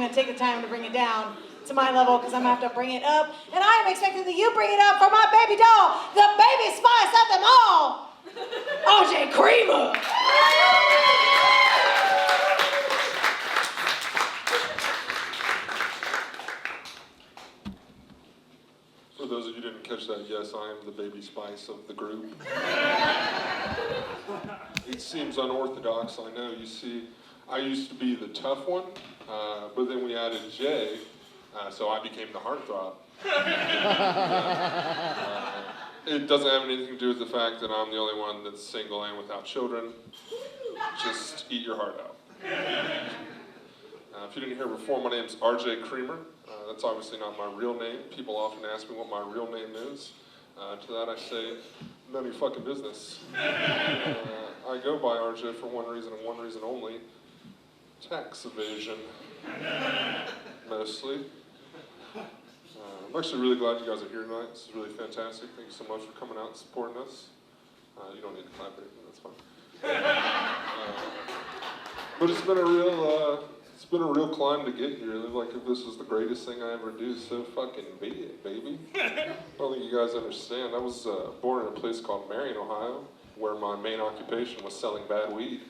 going to take the time to bring it down to my level because I'm going to have to bring it up. And I am expecting that you bring it up for my baby doll, the baby spice of them all, RJ Creamer. For those of you who didn't catch that, yes, I am the baby spice of the group. It seems unorthodox, I know. You see, I used to be the tough one, but then we added Jay, so I became the heartthrob. It doesn't have anything to do with the fact that I'm the only one that's single and without children. Just eat your heart out. If you didn't hear before, my name's RJ Creamer. That's obviously not my real name. People often ask me what my real name is. To that I say, none of your fucking business. I go by RJ for one reason and one reason only. Tax evasion. Mostly. I'm actually really glad you guys are here tonight. This is really fantastic. Thank you so much for coming out and supporting us. You don't need to clap it, that's fine. But it's been a real climb to get here. Like, if this is the greatest thing I ever do, so fucking be it, baby. I don't think you guys understand. I was born in a place called Marion, Ohio, where my main occupation was selling bad weed.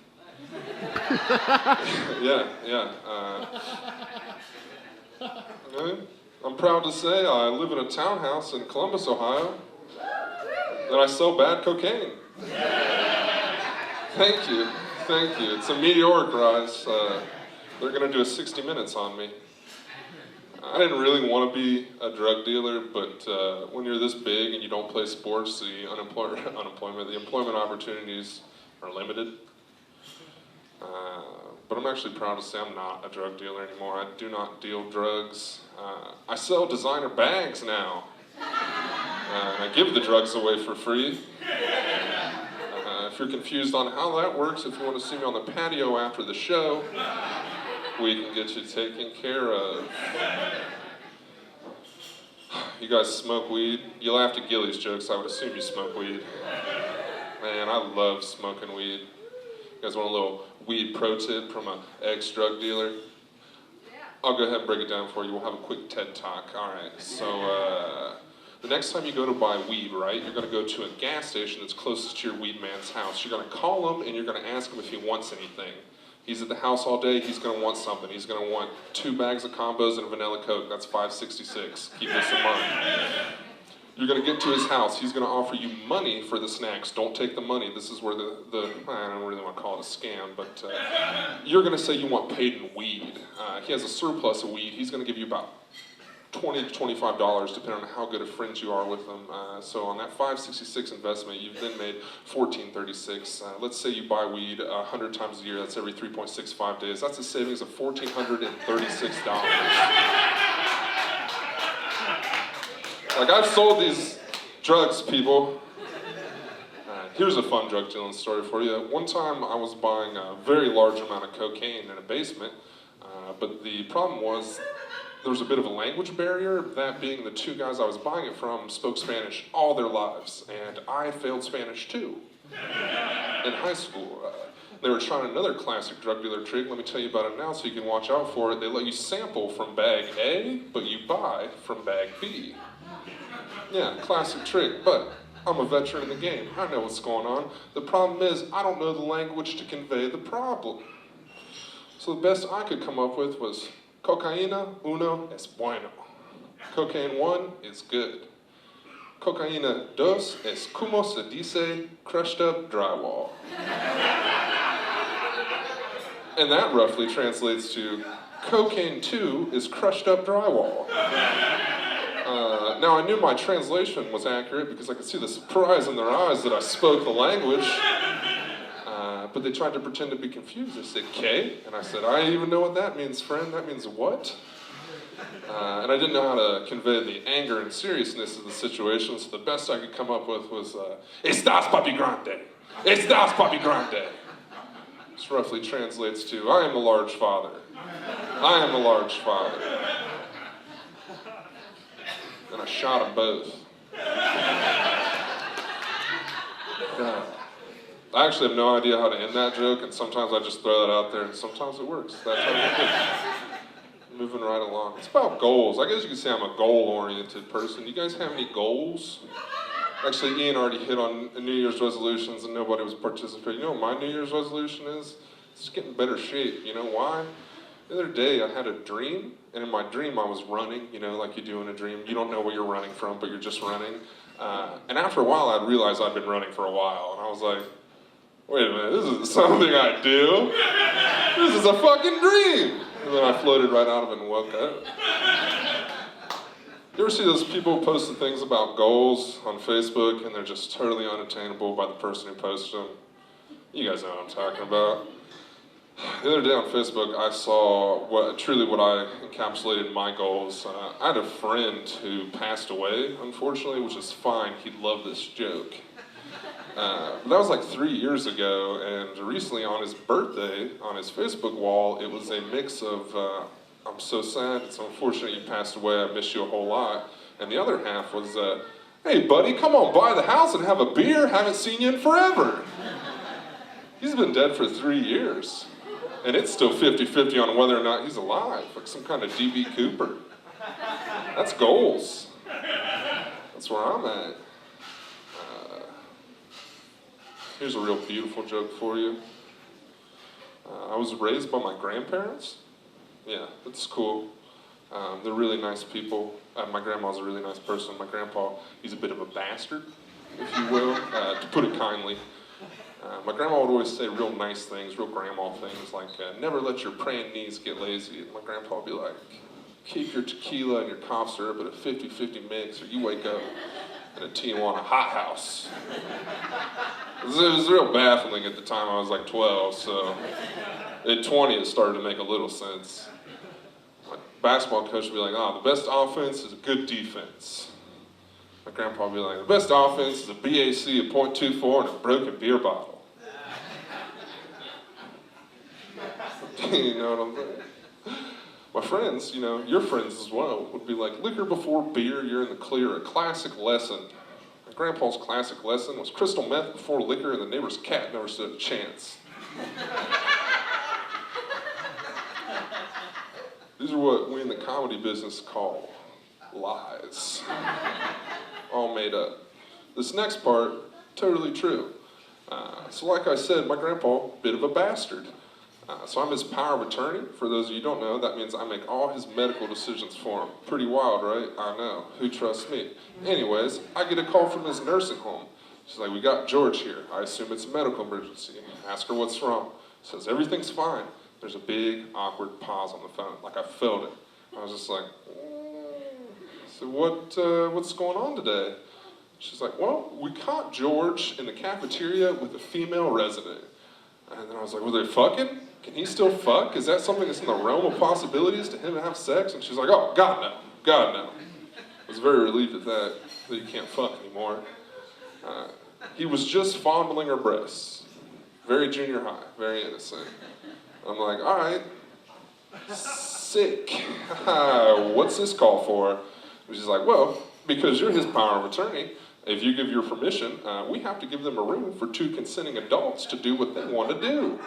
Yeah. I'm proud to say I live in a townhouse in Columbus, Ohio, and I sell bad cocaine. Thank you. It's a meteoric rise. They're going to do a 60 Minutes on me. I didn't really want to be a drug dealer, but when you're this big and you don't play sports, the employment opportunities are limited. But I'm actually proud to say I'm not a drug dealer anymore. I do not deal drugs. I sell designer bags now. And I give the drugs away for free. If you're confused on how that works, if you want to see me on the patio after the show, we can get you taken care of. You guys smoke weed? You laughed at Gilly's jokes, I would assume you smoke weed. Man, I love smoking weed. You guys want a little weed pro tip from an ex-drug dealer? Yeah. I'll go ahead and break it down for you. We'll have a quick TED Talk. All right, so the next time you go to buy weed, right, you're going to go to a gas station that's closest to your weed man's house. You're going to call him and you're going to ask him if he wants anything. He's at the house all day, he's going to want something. He's going to want 2 bags of combos and a vanilla Coke. That's $5.66. Keep this in mind. You're going to get to his house. He's going to offer you money for the snacks. Don't take the money. This is where I don't really want to call it a scam, but you're going to say you want paid in weed. He has a surplus of weed. He's going to give you about $20 to $25, depending on how good of friends you are with him. So on that $5.66 investment, you've then made $14.36. Let's say you buy weed 100 times a year. That's every 3.65 days. That's a savings of $1,436. Like, I've sold these drugs, people. Here's a fun drug dealing story for you. One time I was buying a very large amount of cocaine in a basement, but the problem was there was a bit of a language barrier, that being the 2 guys I was buying it from spoke Spanish all their lives, and I failed Spanish too in high school. They were trying another classic drug dealer trick. Let me tell you about it now so you can watch out for it. They let you sample from bag A, but you buy from bag B. Yeah, classic trick, but I'm a veteran in the game. I know what's going on. The problem is, I don't know the language to convey the problem. So the best I could come up with was, cocaína uno es bueno. Cocaine 1 is good. Cocaína dos es como se dice crushed up drywall. And that roughly translates to, cocaine 2 is crushed up drywall. Now I knew my translation was accurate because I could see the surprise in their eyes that I spoke the language. But they tried to pretend to be confused. They said, K? And I said, I don't even know what that means, friend. That means what? And I didn't know how to convey the anger and seriousness of the situation, so the best I could come up with was, Estás papi grande. Estás papi grande. Which roughly translates to, I am the large father. I am the large father. And I shot them both. I actually have no idea how to end that joke, and sometimes I just throw that out there, and sometimes it works. That's how it is. moving right along. It's about goals. I guess you could say I'm a goal-oriented person. You guys have any goals? Actually, Ian already hit on New Year's resolutions and nobody was participating. You know what my New Year's resolution is? It's just get in better shape. You know why? The other day I had a dream, and in my dream I was running, you know, like you do in a dream. You don't know where you're running from, but you're just running. And after a while I realized I'd been running for a while, and I was like, wait a minute, this isn't something I do. This is a fucking dream. And then I floated right out of it and woke up. You ever see those people posting things about goals on Facebook and they're just totally unattainable by the person who posted them? You guys know what I'm talking about. The other day on Facebook, I saw what I encapsulated in my goals. I had a friend who passed away, unfortunately, which is fine. He'd love this joke. But that was like 3 years ago, and recently on his birthday, on his Facebook wall, it was a mix of, I'm so sad, it's unfortunate you passed away, I miss you a whole lot. And the other half was, hey buddy, come on by the house and have a beer, haven't seen you in forever. He's been dead for 3 years. And it's still 50-50 on whether or not he's alive, like some kind of D.B. Cooper. That's goals. That's where I'm at. Here's a real beautiful joke for you. I was raised by my grandparents. Yeah, that's cool. They're really nice people. My grandma's a really nice person. My grandpa, he's a bit of a bastard, if you will, to put it kindly. My grandma would always say real nice things, real grandma things, like, never let your praying knees get lazy. And my grandpa would be like, keep your tequila and your cough syrup at a 50-50 mix, or you wake up in a Tijuana hot house. It was real baffling at the time. I was like 12, so at 20 it started to make a little sense. My basketball coach would be like, the best offense is a good defense. My grandpa would be like, the best offense is a BAC of .24 and a broken beer bottle. You know what I'm saying? My friends, you know, your friends as well, would be like, liquor before beer, you're in the clear, a classic lesson. My grandpa's classic lesson was crystal meth before liquor and the neighbor's cat never stood a chance. These are what we in the comedy business call lies. All made up. This next part, totally true. So like I said, my grandpa, bit of a bastard. So I'm his power of attorney. For those of you who don't know, that means I make all his medical decisions for him. Pretty wild, right? I know. Who trusts me? Anyways, I get a call from his nursing home. She's like, we got George here. I assume it's a medical emergency. Ask her what's wrong. Says, everything's fine. There's a big, awkward pause on the phone. Like I felt it. I was just like, so what's going on today? She's like, well, we caught George in the cafeteria with a female resident. And then I was like, were they fucking? Can he still fuck? Is that something that's in the realm of possibilities to him to have sex? And she's like, oh, God, no. God, no. I was very relieved at that you can't fuck anymore. He was just fondling her breasts. Very junior high, very innocent. I'm like, all right, sick. What's this call for? And she's like, well, because you're his power of attorney, if you give your permission, we have to give them a room for 2 consenting adults to do what they want to do.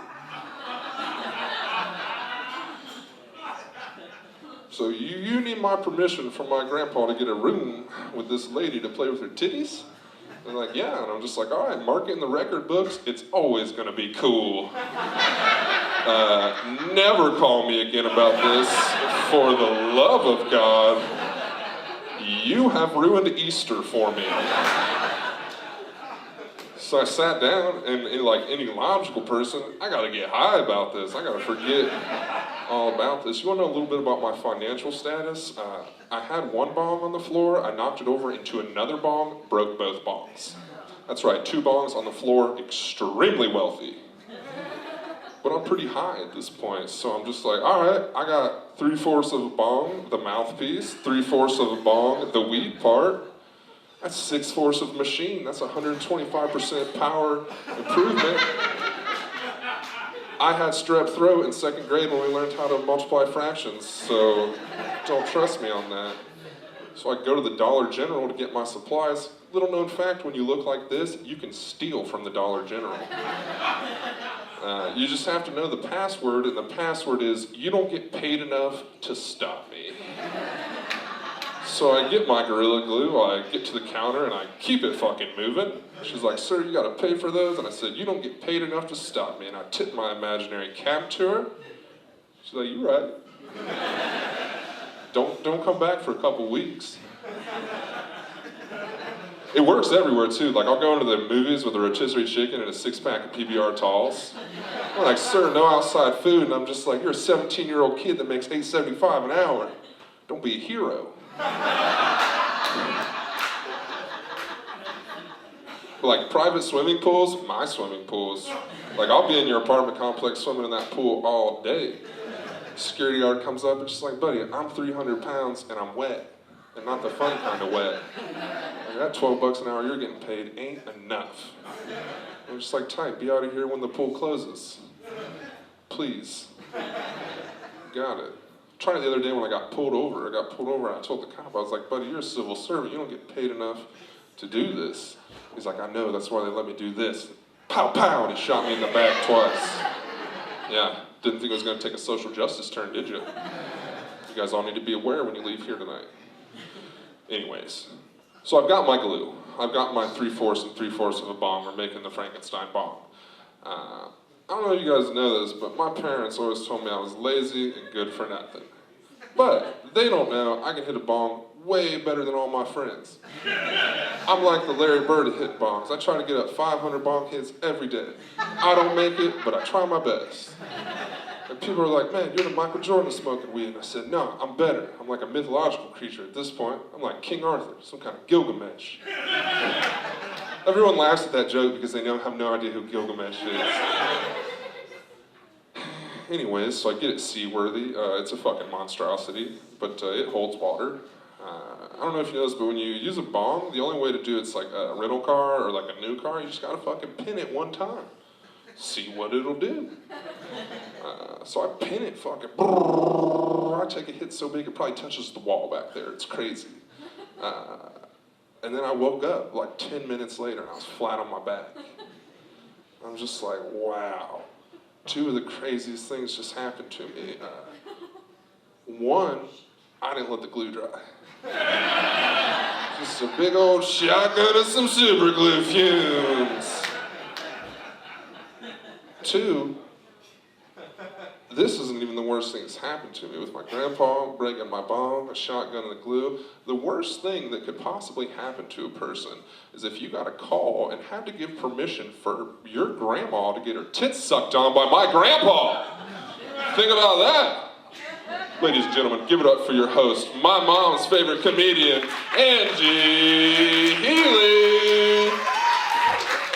So you need my permission from my grandpa to get a room with this lady to play with her titties? And they're like, yeah. And I'm just like, all right, mark it in the record books. It's always going to be cool. Never call me again about this. For the love of God. You have ruined Easter for me. So I sat down, and like any logical person, I gotta get high about this. I gotta forget all about this. You wanna know a little bit about my financial status? I had one bong on the floor, I knocked it over into another bong, broke both bongs. That's right, 2 bongs on the floor, extremely wealthy. But I'm pretty high at this point, so I'm just like, all right, I got 3/4 of a bong, the mouthpiece, 3/4 of a bong, the weed part. That's 6/4 of a machine. That's 125% power improvement. I had strep throat in 2nd grade when we learned how to multiply fractions, so don't trust me on that. So I go to the Dollar General to get my supplies. Little known fact, when you look like this, you can steal from the Dollar General. You just have to know the password, and the password is, you don't get paid enough to stop me. So I get my Gorilla Glue, I get to the counter, and I keep it fucking moving. She's like, sir, you gotta pay for those. And I said, you don't get paid enough to stop me. And I tipped my imaginary cap to her. She's like, you right. Don't come back for a couple weeks. It works everywhere too. Like I'll go into the movies with a rotisserie chicken and a 6-pack of PBR Talls. I'm like, sir, no outside food. And I'm just like, you're a 17-year-old kid that makes $8.75 an hour. Don't be a hero. Like private swimming pools, my swimming pools. Like I'll be in your apartment complex swimming in that pool all day. Security guard comes up and just like, buddy, I'm 300 pounds and I'm wet. And not the fun kind of wet. Like that $12 an hour you're getting paid ain't enough. I'm just like, tight, be out of here when the pool closes. Please. Got it. Tried it the other day when I got pulled over. And I told the cop, I was like, buddy, you're a civil servant. You don't get paid enough to do this. He's like, I know, that's why they let me do this. Pow, pow, and he shot me in the back twice. Yeah, didn't think it was gonna take a social justice turn, did you? You guys all need to be aware when you leave here tonight. Anyways, so I've got my glue. I've got my 3/4 and 3/4 of a bomb. We're making the Frankenstein bomb. I don't know if you guys know this, but my parents always told me I was lazy and good for nothing. But they don't know I can hit a bong way better than all my friends. I'm like the Larry Bird at hitting bongs. I try to get up 500 bong hits every day. I don't make it, but I try my best. And people are like, man, you're the Michael Jordan of smoking weed. And I said, no, I'm better. I'm like a mythological creature at this point. I'm like King Arthur, some kind of Gilgamesh. Everyone laughs at that joke because they have no idea who Gilgamesh is. Anyways, so I get it seaworthy. It's a fucking monstrosity, but it holds water. I don't know if you know this, but when you use a bong, the only way to do it's like a rental car or like a new car, you just gotta fucking pin it one time. See what it'll do. So I pin it fucking, I take a hit so big it probably touches the wall back there. It's crazy. And then I woke up like 10 minutes later and I was flat on my back. I'm just like, wow. 2 of the craziest things just happened to me. One, I didn't let the glue dry. Just a big old shotgun of some super glue fumes. 2, this isn't even the worst thing that's happened to me with my grandpa breaking my bong, a shotgun and the glue. The worst thing that could possibly happen to a person is if you got a call and had to give permission for your grandma to get her tits sucked on by my grandpa. Think about that. Ladies and gentlemen, give it up for your host, my mom's favorite comedian, Angie.